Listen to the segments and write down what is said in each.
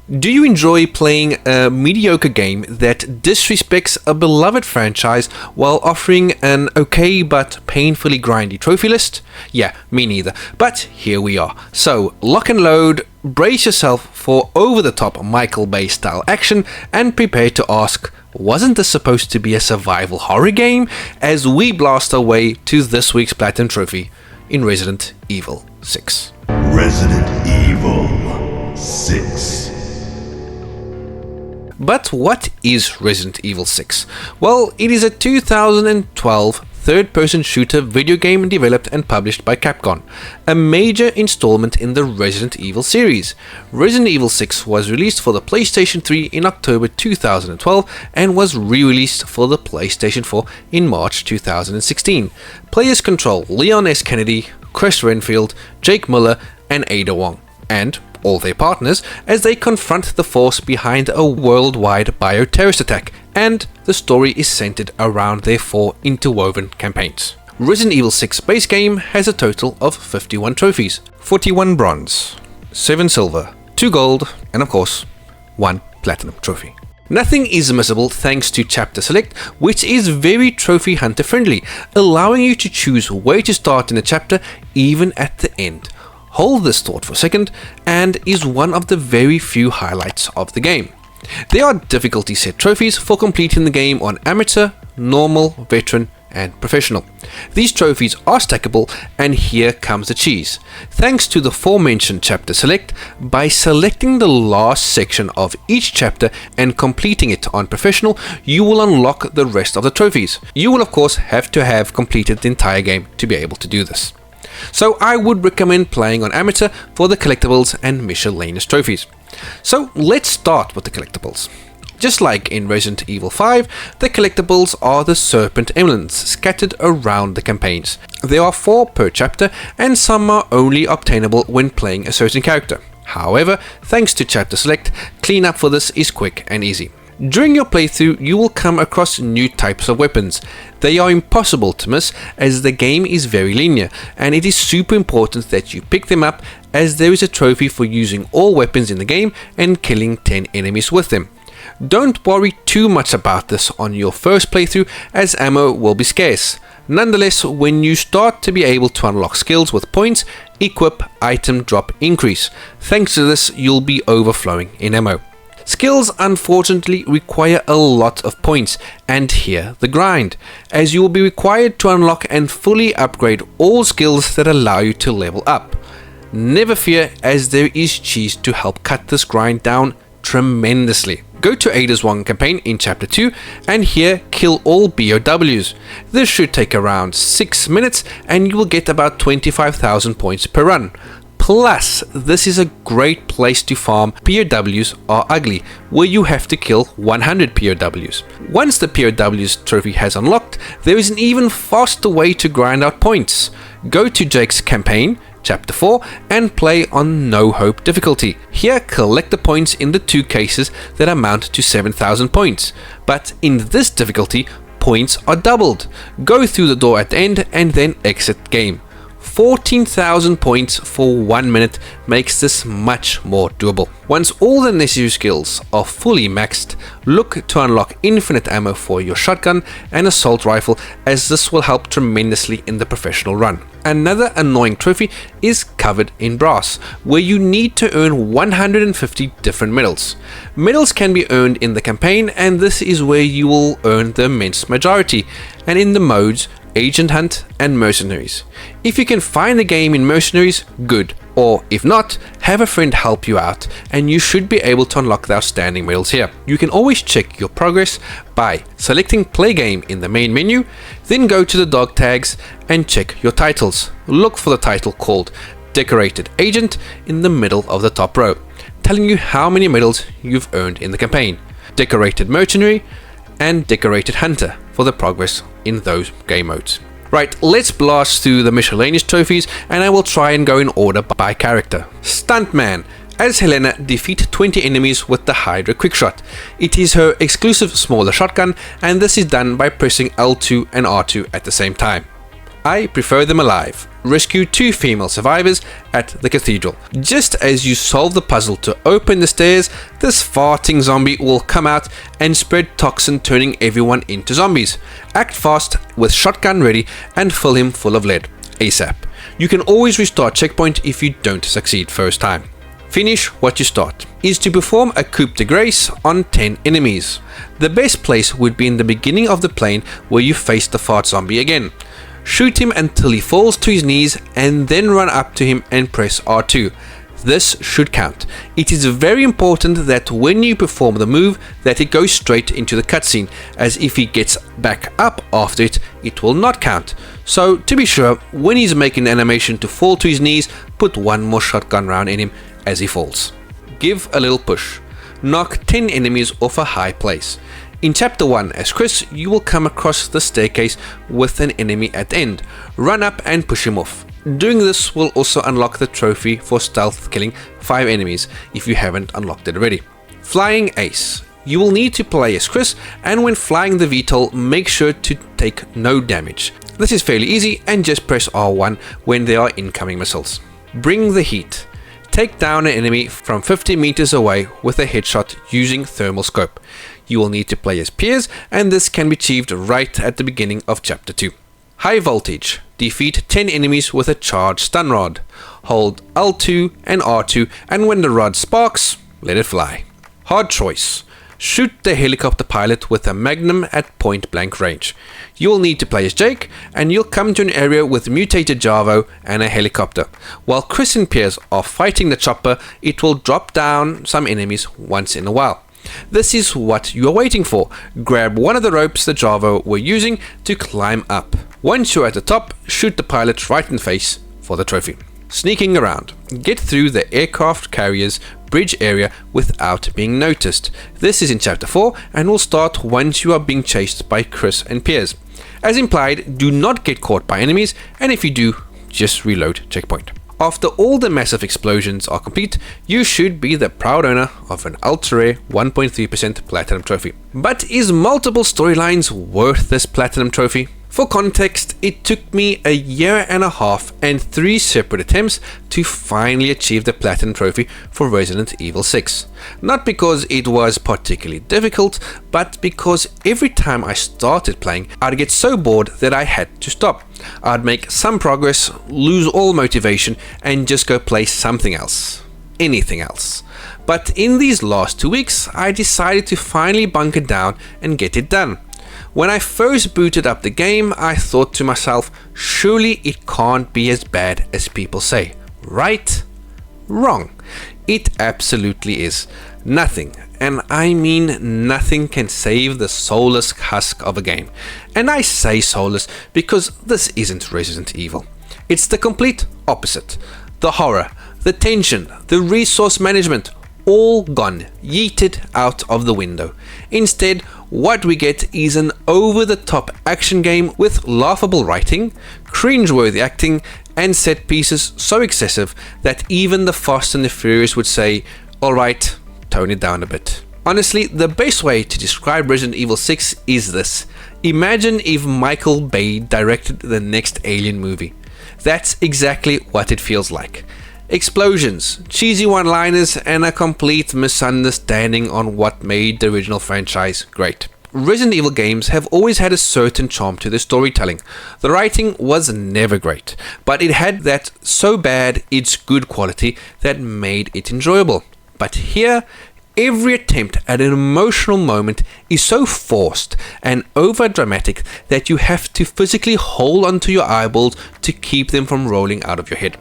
Do you enjoy playing a mediocre game that disrespects a beloved franchise while offering an okay but painfully grindy trophy list? Yeah, me neither. But here we are. So, lock and load, brace yourself for over-the-top Michael Bay style action, and prepare to ask, wasn't this supposed to be a survival horror game? As we blast our way to this week's Platinum Trophy in Resident Evil 6. Resident Evil 6. But what is Resident Evil 6? Well, it is a 2012 third-person shooter video game developed and published by Capcom, a major installment in the Resident Evil series. Resident Evil 6 was released for the PlayStation 3 in October 2012 and was re-released for the PlayStation 4 in March 2016. Players control Leon S. Kennedy, Chris Renfield, Jake Miller, and Ada Wong, and all their partners, as they confront the force behind a worldwide bioterrorist attack, and the story is centered around their 4 interwoven campaigns. Resident Evil 6 base game has a total of 51 trophies, 41 bronze, 7 silver, 2 gold, and of course, 1 platinum trophy. Nothing is missable thanks to Chapter Select, which is very trophy hunter friendly, allowing you to choose where to start in a chapter even at the end. Hold this thought for a second, and is one of the very few highlights of the game. There are difficulty set trophies for completing the game on amateur, normal, veteran, and professional. These trophies are stackable, and here comes the cheese. Thanks to the aforementioned Chapter Select, by selecting the last section of each chapter and completing it on professional, you will unlock the rest of the trophies. You will of course have to have completed the entire game to be able to do this. So I would recommend playing on amateur for the collectibles and miscellaneous trophies. So let's start with the collectibles. Just like in Resident Evil 5, the collectibles are the serpent emblems scattered around the campaigns. There are 4 per chapter, and some are only obtainable when playing a certain character. However, thanks to Chapter Select, cleanup for this is quick and easy. During your playthrough, you will come across new types of weapons. They are impossible to miss as the game is very linear, and it is super important that you pick them up, as there is a trophy for using all weapons in the game and killing 10 enemies with them. Don't worry too much about this on your first playthrough, as ammo will be scarce. Nonetheless, when you start to be able to unlock skills with points, equip, item drop increase. Thanks to this, you'll be overflowing in ammo. Skills unfortunately require a lot of points, and here the grind, as you will be required to unlock and fully upgrade all skills that allow you to level up. Never fear, as there is cheese to help cut this grind down tremendously. Go to Ada's Wong campaign in Chapter 2 and here kill all BOWs. This should take around 6 minutes and you will get about 25,000 points per run. Plus, this is a great place to farm POWs are ugly, where you have to kill 100 POWs. Once the POWs trophy has unlocked, there is an even faster way to grind out points. Go to Jake's campaign, Chapter 4, and play on No Hope difficulty. Here, collect the points in the 2 cases that amount to 7,000 points. But in this difficulty, points are doubled. Go through the door at the end and then exit game. 14,000 points for 1 minute makes this much more doable. Once all the necessary skills are fully maxed, look to unlock infinite ammo for your shotgun and assault rifle, as this will help tremendously in the professional run. Another annoying trophy is Covered in Brass, where you need to earn 150 different medals. Medals can be earned in the campaign, and this is where you will earn the immense majority, and in the modes Agent Hunt and Mercenaries. If you can find the game in Mercenaries, good, or if not, have a friend help you out and you should be able to unlock the outstanding medals here. You can always check your progress by selecting Play Game in the main menu, then go to the dog tags and check your titles. Look for the title called Decorated Agent in the middle of the top row, telling you how many medals you've earned in the campaign, Decorated Mercenary, and Decorated Hunter for the progress in those game modes. Right, let's blast through the miscellaneous trophies, and I will try and go in order by character. Stuntman. As Helena, defeat 20 enemies with the Hydra Quickshot. It is her exclusive smaller shotgun, and this is done by pressing L2 and R2 at the same time. I prefer them alive. Rescue 2 female survivors at the cathedral. Just as you solve the puzzle to open the stairs, this farting zombie will come out and spread toxin, turning everyone into zombies. Act fast with shotgun ready and fill him full of lead ASAP. You can always restart checkpoint if you don't succeed first time. Finish what you start is to perform a coup de grace on 10 enemies. The best place would be in the beginning of the plane where you face the fart zombie again. Shoot him until he falls to his knees and then run up to him and press R2. This should count. It is very important that when you perform the move that it goes straight into the cutscene, as if he gets back up after it, it will not count. So to be sure, when he's making an animation to fall to his knees, put one more shotgun round in him as he falls. Give a little push. Knock 10 enemies off a high place. In chapter 1 as Chris, you will come across the staircase with an enemy at the end. Run up and push him off. Doing this will also unlock the trophy for stealth killing 5 enemies if you haven't unlocked it already. Flying Ace. You will need to play as Chris, and when flying the VTOL, make sure to take no damage. This is fairly easy and just press R1 when there are incoming missiles. Bring the heat. Take down an enemy from 50 meters away with a headshot using thermal scope. You will need to play as Piers, and this can be achieved right at the beginning of chapter 2. High voltage. Defeat 10 enemies with a charged stun rod. Hold L2 and R2, and when the rod sparks, let it fly. Hard choice. Shoot the helicopter pilot with a magnum at point blank range. You will need to play as Jake, and you'll come to an area with mutated Javo and a helicopter. While Chris and Piers are fighting the chopper, it will drop down some enemies once in a while. This is what you are waiting for. Grab one of the ropes the Javo were using to climb up. Once you're at the top, shoot the pilot right in the face for the trophy. Sneaking around. Get through the aircraft carrier's bridge area without being noticed. This is in chapter 4 and will start once you are being chased by Chris and Piers. As implied, do not get caught by enemies, and if you do, just reload checkpoint. After all the massive explosions are complete, you should be the proud owner of an ultra rare 1.3% platinum trophy. But is multiple storylines worth this platinum trophy? For context, it took me a year and a half and 3 separate attempts to finally achieve the platinum trophy for Resident Evil 6. Not because it was particularly difficult, but because every time I started playing, I'd get so bored that I had to stop. I'd make some progress, lose all motivation, and just go play something else. Anything else. But in these last 2 weeks, I decided to finally bunker down and get it done. When I first booted up the game, I thought to myself, surely it can't be as bad as people say. Right? Wrong. It absolutely is. Nothing, and I mean nothing, can save the soulless husk of a game. And I say soulless because this isn't Resident Evil. It's the complete opposite. The horror, the tension, the resource management, all gone, yeeted out of the window. Instead, what we get is an over-the-top action game with laughable writing, cringe-worthy acting, and set pieces so excessive that even the Fast and the Furious would say, alright, tone it down a bit. Honestly, the best way to describe Resident Evil 6 is this. Imagine if Michael Bay directed the next Alien movie. That's exactly what it feels like. Explosions, cheesy one-liners, and a complete misunderstanding on what made the original franchise great. Resident Evil games have always had a certain charm to their storytelling. The writing was never great, but it had that so bad it's good quality that made it enjoyable. But here, every attempt at an emotional moment is so forced and over-dramatic that you have to physically hold onto your eyeballs to keep them from rolling out of your head.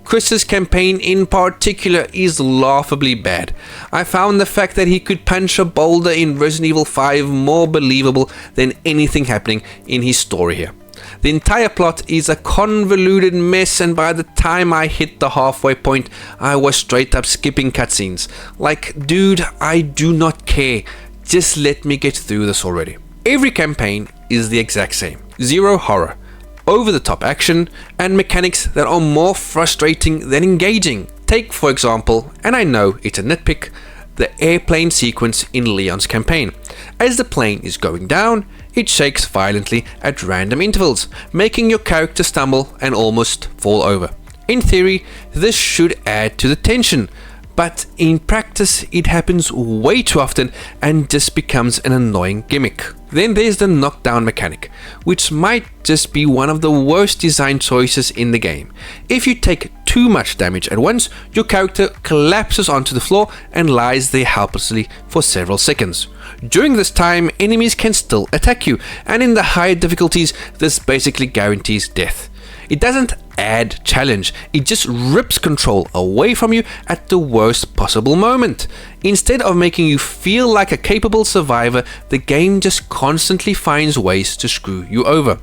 Chris's campaign in particular is laughably bad. I found the fact that he could punch a boulder in Resident Evil 5 more believable than anything happening in his story here. The entire plot is a convoluted mess, and by the time I hit the halfway point, I was straight up skipping cutscenes. Like, dude, I do not care. Just let me get through this already. Every campaign is the exact same. Zero horror, over-the-top action, and mechanics that are more frustrating than engaging. Take, for example, and I know it's a nitpick, the airplane sequence in Leon's campaign. As the plane is going down, It shakes violently at random intervals, making your character stumble and almost fall over. In theory, this should add to the tension, but in practice it happens way too often and just becomes an annoying gimmick. Then there's the knockdown mechanic, which might just be one of the worst design choices in the game. If you take too much damage at once, your character collapses onto the floor and lies there helplessly for several seconds. During this time, enemies can still attack you, and in the higher difficulties, this basically guarantees death. It doesn't add challenge, it just rips control away from you at the worst possible moment. Instead of making you feel like a capable survivor, the game just constantly finds ways to screw you over.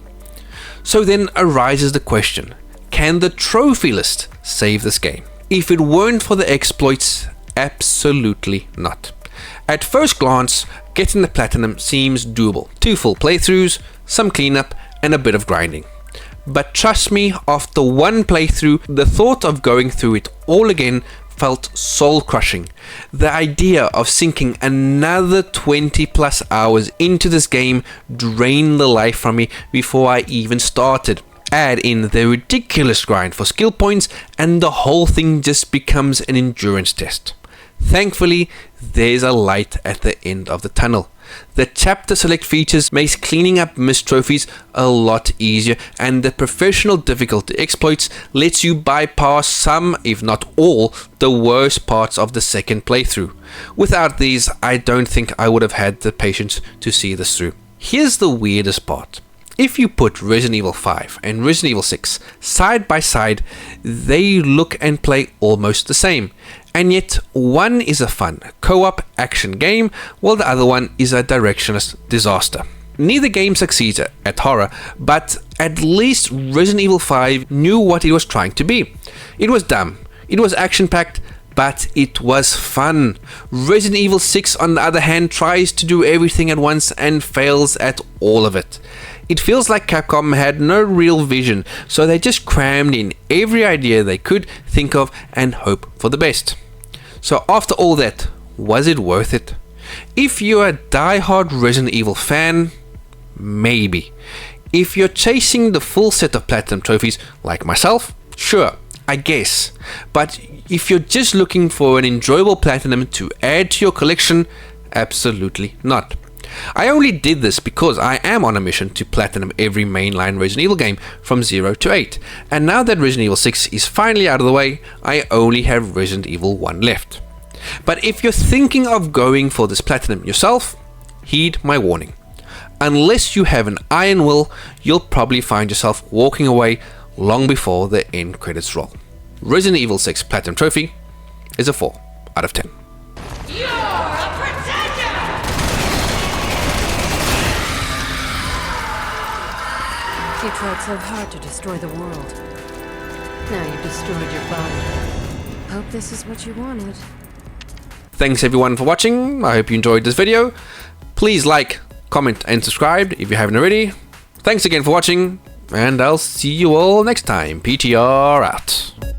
So then arises the question, can the trophy list save this game? If it weren't for the exploits, absolutely not. At first glance, getting the platinum seems doable. 2 full playthroughs, some cleanup, and a bit of grinding. But trust me, after one playthrough, the thought of going through it all again felt soul-crushing. The idea of sinking another 20 plus hours into this game drained the life from me before I even started. Add in the ridiculous grind for skill points and the whole thing just becomes an endurance test. Thankfully, there's a light at the end of the tunnel. The chapter select features makes cleaning up missed trophies a lot easier, and the professional difficulty exploits lets you bypass some, if not all, the worst parts of the second playthrough. Without these, I don't think I would have had the patience to see this through. Here's the weirdest part. If you put Resident Evil 5 and Resident Evil 6 side by side, they look and play almost the same. And yet, one is a fun co-op action game, while the other one is a directionless disaster. Neither game succeeds at horror, but at least Resident Evil 5 knew what it was trying to be. It was dumb, it was action-packed, but it was fun. Resident Evil 6, on the other hand, tries to do everything at once and fails at all of it. It feels like Capcom had no real vision, so they just crammed in every idea they could think of and hope for the best. So after all that, was it worth it? If you're a die-hard Resident Evil fan, maybe. If you're chasing the full set of platinum trophies like myself, sure, I guess. But if you're just looking for an enjoyable platinum to add to your collection, absolutely not. I only did this because I am on a mission to platinum every mainline Resident Evil game from 0 to 8, and now that Resident Evil 6 is finally out of the way, I only have Resident Evil 1 left. But if you're thinking of going for this platinum yourself, heed my warning. Unless you have an iron will, you'll probably find yourself walking away long before the end credits roll. Resident Evil 6 Platinum Trophy is a 4 out of 10. You're a pretender! You tried so hard to destroy the world. Now you've destroyed your body. Hope this is what you wanted. Thanks everyone for watching. I hope you enjoyed this video. Please like, comment and subscribe if you haven't already. Thanks again for watching, and I'll see you all next time. PTR out.